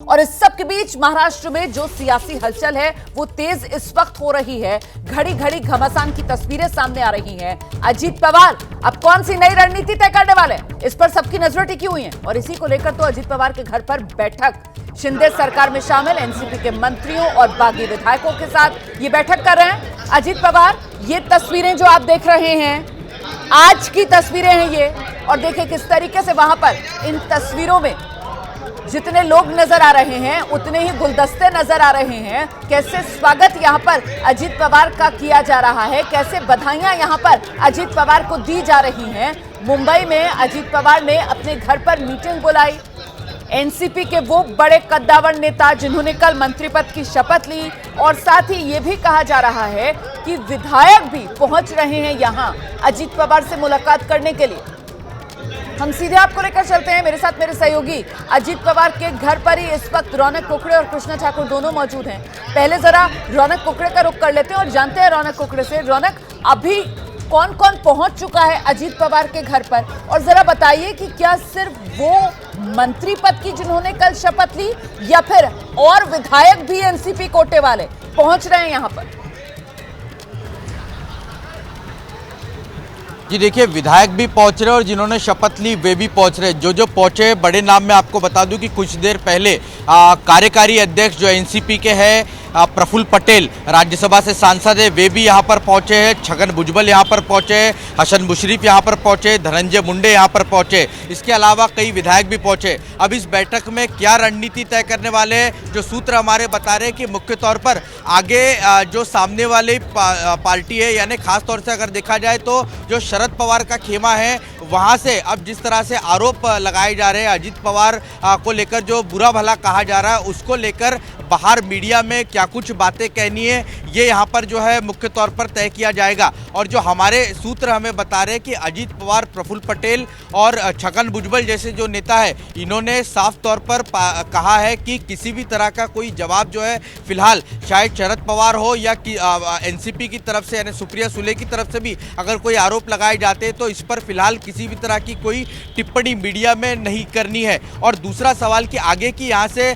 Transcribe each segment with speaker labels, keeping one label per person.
Speaker 1: और इस सब के बीच महाराष्ट्र में जो सियासी हलचल है वो तेज इस वक्त हो रही है। घड़ी घड़ी घमासान की तस्वीरें सामने आ रही हैं। अजीत पवार अब कौन सी नई रणनीति तय करने वाले हैं, इस पर सबकी नजरें टिकी हुई हैं। और इसी को लेकर तो अजीत पवार के घर पर बैठक, शिंदे सरकार में शामिल एनसीपी के मंत्रियों और बागी विधायकों के साथ ये बैठक कर रहे हैं अजीत पवार। ये तस्वीरें जो आप देख रहे हैं, आज की तस्वीरें हैं ये, और देखिए किस तरीके से वहां पर इन तस्वीरों में जितने लोग नजर आ रहे हैं उतने ही गुलदस्ते नजर आ रहे हैं। कैसे स्वागत यहां पर अजीत पवार का किया जा रहा है, कैसे बधाइयां यहां पर अजीत पवार को दी जा रही हैं। मुंबई में अजीत पवार ने अपने घर पर मीटिंग बुलाई। एनसीपी के वो बड़े कद्दावर नेता जिन्होंने कल मंत्री पद की शपथ ली, और साथ ही ये भी कहा जा रहा है कि विधायक भी पहुंच रहे हैं यहां अजीत पवार से मुलाकात करने के लिए। हम सीधे आपको लेकर चलते हैं, मेरे साथ मेरे सहयोगी अजीत पवार के घर पर ही इस वक्त रौनक कुकड़े और कृष्णा ठाकुर दोनों मौजूद हैं। पहले जरा रौनक कुकड़े का रुख कर लेते हैं और जानते हैं रौनक कुकड़े से, रौनक अभी कौन कौन पहुंच चुका है अजीत पवार के घर पर, और जरा बताइए कि क्या सिर्फ वो मंत्री पद की जिन्होंने कल शपथ ली या फिर और विधायक भी एनसीपी कोटे वाले पहुंच रहे हैं यहां पर?
Speaker 2: जी देखिए, विधायक भी पहुंच रहे और जिन्होंने शपथ ली वे भी पहुंच रहे। जो पहुंचे बड़े नाम में आपको बता दूं कि कुछ देर पहले कार्यकारी अध्यक्ष जो एनसीपी के हैं प्रफुल्ल पटेल, राज्यसभा से सांसद है, वे भी यहां पर पहुंचे हैं। छगन भुजबल यहां पर पहुंचे, हसन मुशर्रफ यहां पर पहुंचे, धनंजय मुंडे यहां पर पहुंचे। इसके अलावा कई विधायक भी पहुंचे। अब इस बैठक में क्या रणनीति तय करने वाले हैं, जो सूत्र हमारे बता रहे हैं कि मुख्य तौर पर आगे जो सामने वाली पार्टी है, यानी खास तौर से अगर देखा जाए तो जो शरद पवार का खेमा है, वहां से अब जिस तरह से आरोप लगाए जा रहे हैं अजीत पवार को लेकर, जो बुरा भला कहा जा रहा है, उसको लेकर बाहर मीडिया में क्या कुछ बातें कहनी है, ये यहाँ पर जो है मुख्य तौर पर तय किया जाएगा। और जो हमारे सूत्र हमें बता रहे हैं कि अजीत पवार, प्रफुल्ल पटेल और छगन भुजबल जैसे जो नेता है, इन्होंने साफ तौर पर कहा है कि किसी भी तरह का कोई जवाब जो है फिलहाल शायद शरद पवार हो या एनसीपी की तरफ से यानी सुप्रिया सुले की तरफ से भी अगर कोई आरोप लगाए जाते हैं तो इस पर फिलहाल किसी भी तरह की कोई टिप्पणी मीडिया में नहीं करनी है। और दूसरा सवाल कि आगे की यहाँ से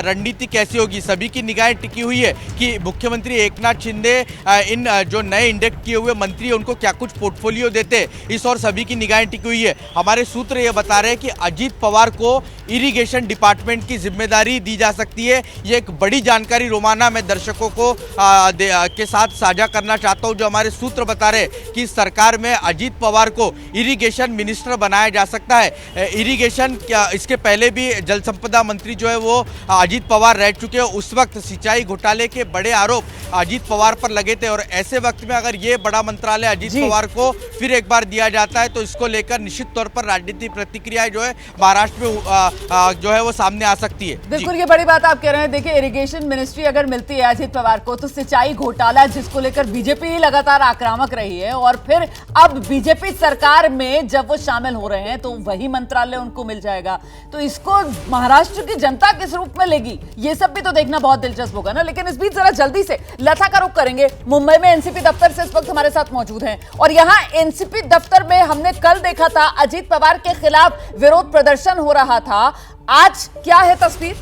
Speaker 2: रणनीति कैसी होगी, सभी की निगाहें टिकी हुई है कि मुख्यमंत्री एकनाथ शिंदे इन जो नए इंडेक्ट किए हुए मंत्री उनको क्या कुछ पोर्टफोलियो देते, इस और सभी की निगाहें टिकी हुई है। हमारे सूत्र ये बता रहे हैं कि अजीत पवार को इरिगेशन डिपार्टमेंट की जिम्मेदारी दी जा सकती है। ये एक बड़ी जानकारी रोमाना मैं दर्शकों को के साथ साझा करना चाहता हूँ। जो हमारे सूत्र बता रहे हैं कि सरकार में अजीत पवार को इरिगेशन मिनिस्टर बनाया जा सकता है। इरिगेशन क्या, इसके पहले भी जल संपदा मंत्री जो है वो अजीत पवार रह चुके हैं। उस वक्त सिंचाई घोटाले के बड़े आरोप अजीत पवार पर लगे थे, और ऐसे वक्त में अगर ये बड़ा मंत्रालय अजीत पवार को फिर एक बार दिया जाता है तो इसको लेकर निश्चित तौर पर राजनीतिक प्रतिक्रियाएं जो है महाराष्ट्र में जो है वो सामने आ सकती है।
Speaker 1: बिल्कुल, ये बड़ी बात आप कह रहे हैं। देखिए, इरिगेशन मिनिस्ट्री अगर मिलती है अजीत पवार को तो सिंचाई घोटाला जिसको लेकर बीजेपी ही लगातार आक्रामक रही है, और फिर अब बीजेपी सरकार में जब वो शामिल हो रहे हैं तो वही मंत्रालय उनको मिल जाएगा, तो इसको महाराष्ट्र की जनता किस रूप में लेगी, ये सब भी तो देखना बहुत दिलचस्प होगा ना। लेकिन इस बीच जरा जल्दी से लता का रुख करेंगे। मुंबई में एनसीपी दफ्तर से इस वक्त हमारे साथ मौजूद हैं, और यहां एनसीपी दफ्तर में हमने कल देखा था अजीत पवार के खिलाफ विरोध प्रदर्शन हो रहा था। आज क्या है तस्वीर?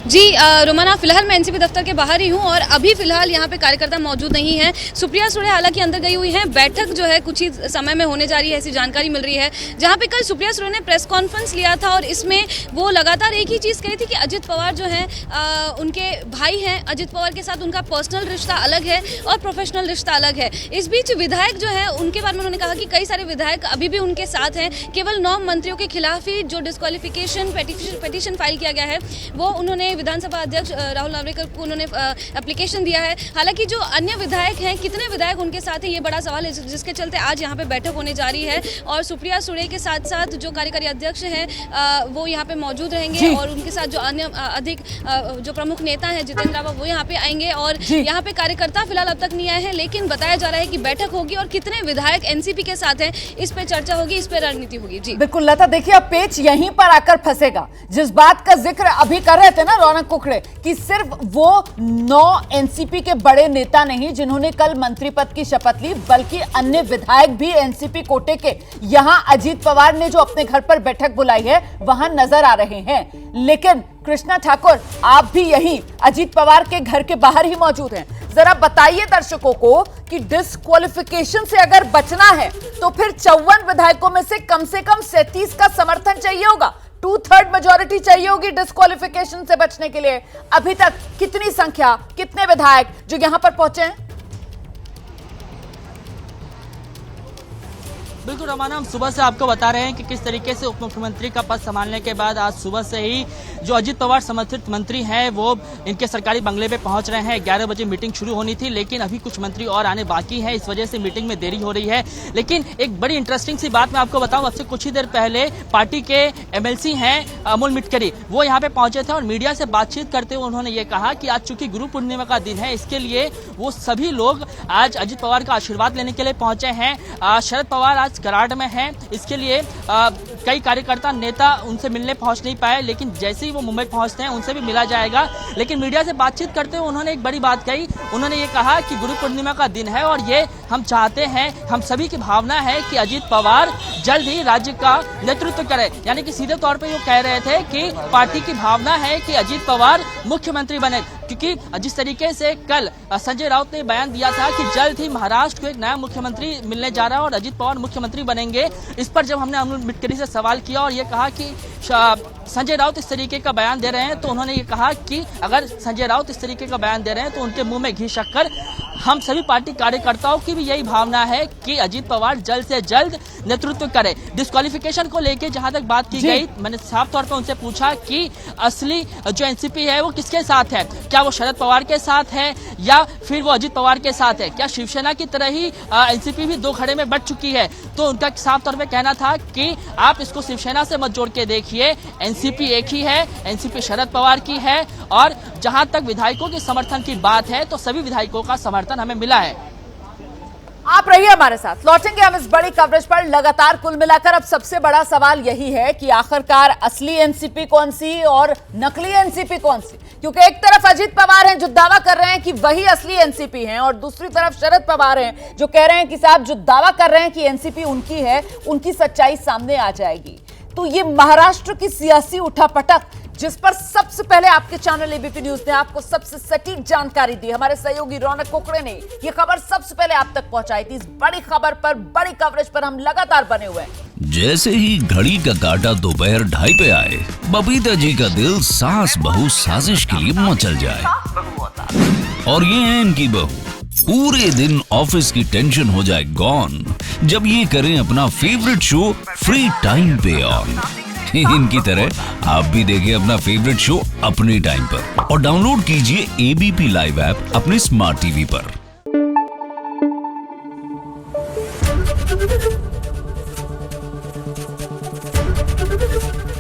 Speaker 3: जी रोमाना, फिलहाल मैं एनसीपी दफ्तर के बाहर ही हूं और अभी फिलहाल यहां पे कार्यकर्ता मौजूद नहीं हैं। सुप्रिया सुले हालांकि अंदर गई हुई हैं। बैठक जो है कुछ ही समय में होने जा रही है, ऐसी जानकारी मिल रही है। जहां पे कल सुप्रिया सुले ने प्रेस कॉन्फ्रेंस लिया था और इसमें वो लगातार एक ही चीज़ कही थी कि अजीत पवार जो है उनके भाई हैं। अजीत पवार के साथ उनका पर्सनल रिश्ता अलग है और प्रोफेशनल रिश्ता अलग है। इस बीच विधायक जो है उनके बारे में उन्होंने कहा कि कई सारे विधायक अभी भी उनके साथ हैं। केवल 9 मंत्रियों के खिलाफ ही जो डिस्क्वालिफिकेशन पिटीशन फाइल किया गया है वो उन्होंने विधानसभा अध्यक्ष राहुल नार्वेकर को उन्होंने एप्लीकेशन दिया है। हालांकि जो अन्य विधायक हैं, कितने विधायक उनके साथ हैं, ये बड़ा सवाल है, जिसके चलते आज यहाँ पे बैठक होने जा रही है। और सुप्रिया सुले के साथ साथ जो कार्यकारी अध्यक्ष हैं वो यहाँ पे मौजूद रहेंगे, और उनके साथ जो अन्य अधिक जो प्रमुख नेता हैं जितेंद्र रावत, वो यहाँ पे आएंगे। और यहाँ पे कार्यकर्ता फिलहाल अब तक नहीं आए हैं, लेकिन बताया जा रहा है कि बैठक होगी और कितने विधायक एनसीपी के साथ हैं इस पे चर्चा होगी, इस पे रणनीति होगी। जी
Speaker 1: बिल्कुल लता, देखिए अब पेच यहीं पर आकर फंसेगा। जिस बात का जिक्र अभी कर रहे थे ना रौनक कुकड़े कि सिर्फ वो 9 एनसीपी के बड़े नेता नहीं जिन्होंने कल मंत्री पद की शपथ ली, बल्कि अन्य विधायक भी एनसीपी कोटे के यहां अजीत पवार ने जो अपने घर पर बैठक बुलाई है वहां नजर आ रहे हैं। लेकिन कृष्णा ठाकुर, आप भी यहीं अजीत पवार के घर के बाहर ही मौजूद हैं। जरा बताइए दर्शकों को कि डिस्क्वालिफिकेशन से अगर बचना है तो फिर 54 विधायकों में से कम 37 का समर्थन चाहिए होगा, 2/3 मेजॉरिटी चाहिए होगी डिस्क्वालिफिकेशन से बचने के लिए। अभी तक कितनी संख्या, कितने विधायक जो यहां पर पहुंचे हैं?
Speaker 4: बिल्कुल रमाना, हम सुबह से आपको बता रहे हैं कि किस तरीके से उप मुख्यमंत्री का पद संभालने के बाद आज सुबह से ही जो अजीत पवार समर्थित मंत्री हैं वो इनके सरकारी बंगले पे पहुंच रहे हैं। 11 बजे मीटिंग शुरू होनी थी, लेकिन अभी कुछ मंत्री और आने बाकी हैं, इस वजह से मीटिंग में देरी हो रही है। लेकिन एक बड़ी इंटरेस्टिंग सी बात मैं आपको बताऊं, अब से कुछ ही देर पहले पार्टी के एमएलसी हैं अमोल मिटकरी, वो यहाँ पे पहुंचे थे और मीडिया से बातचीत करते हुए उन्होंने ये कहा कि आज चूंकि गुरु पूर्णिमा का दिन है, इसके लिए वो सभी लोग आज अजीत पवार का आशीर्वाद लेने के लिए पहुंचे हैं। शरद पवार आज कराड़ में हैं, इसके लिए कई कार्यकर्ता नेता उनसे मिलने पहुंच नहीं पाए, लेकिन जैसे ही वो मुंबई पहुंचते हैं उनसे भी मिला जाएगा। लेकिन मीडिया से बातचीत करते हुए उन्होंने एक बड़ी बात कही, उन्होंने ये कहा कि गुरु पूर्णिमा का दिन है और ये हम चाहते हैं, हम सभी की भावना है कि अजीत पवार जल्द ही राज्य का नेतृत्व करें। यानी कि सीधे तौर पे वो कह रहे थे कि पार्टी की भावना है कि अजीत पवार मुख्यमंत्री बने, क्योंकि जिस तरीके से कल संजय राउत ने बयान दिया था कि जल्द ही महाराष्ट्र को एक नया मुख्यमंत्री मिलने जा रहा है और अजीत पवार मुख्यमंत्री बनेंगे, इस पर जब हमने अमोल मिटकरी से सवाल किया और ये कहा कि संजय राउत इस तरीके का बयान दे रहे हैं, तो उन्होंने ये कहा कि अगर संजय राउत इस तरीके का बयान दे रहे हैं तो उनके मुंह में घी शक्कर। हम सभी पार्टी कार्यकर्ताओं की भी यही भावना है कि अजीत पवार जल्द से जल्द नेतृत्व करे। डिस्क्वालिफिकेशन को लेकर जहां तक बात की गई, मैंने साफ तौर पर उनसे पूछा कि असली जो एनसीपी है वो किसके साथ है, क्या वो शरद पवार के साथ है या फिर वो अजीत पवार के साथ है, क्या शिवसेना की तरह ही एनसीपी भी दो खड़े में बट चुकी है। तो उनका साफ तौर पे कहना था कि आप इसको शिवसेना से मत जोड़ के देखिए, एनसीपी एक ही है, एनसीपी शरद पवार की है और जहां तक विधायकों के समर्थन की बात है तो सभी विधायकों का समर्थन हमें मिला है।
Speaker 1: आप रहिए हमारे साथ, लौटेंगे हम इस बड़ी कवरेज पर। लगातार कुल मिलाकर अब सबसे बड़ा सवाल यही है कि आखिरकार असली एनसीपी कौन सी और नकली एनसीपी कौन सी, क्योंकि एक तरफ अजीत पवार हैं जो दावा कर रहे हैं कि वही असली एनसीपी हैं और दूसरी तरफ शरद पवार हैं जो कह रहे हैं कि साहब जो दावा कर रहे हैं कि एनसीपी उनकी है, उनकी सच्चाई सामने आ जाएगी। तो ये महाराष्ट्र की सियासी उठापटक जिस पर सबसे पहले आपके चैनल एबीपी न्यूज ने आपको सबसे सटीक जानकारी दी, हमारे सहयोगी रौनक कुकड़े ने यह खबर सबसे पहले आप तक पहुंचाई थी। इस बड़ी खबर पर, बड़ी कवरेज पर हम लगातार बने हुए हैं।
Speaker 5: जैसे ही घड़ी का काटा दोपहर 2:30 पे आए, बबीता जी का दिल सास बहू साजिश के लिए मचल जाए। और ये है इनकी बहू, पूरे दिन ऑफिस की टेंशन हो जाए गॉन जब ये करें अपना फेवरेट शो फ्री टाइम पे ऑन। इनकी तरह आप भी देखिए अपना फेवरेट शो अपने टाइम पर और डाउनलोड कीजिए एबीपी लाइव ऐप अपने स्मार्ट टीवी पर।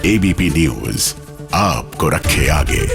Speaker 6: एबीपी न्यूज आपको रखे आगे।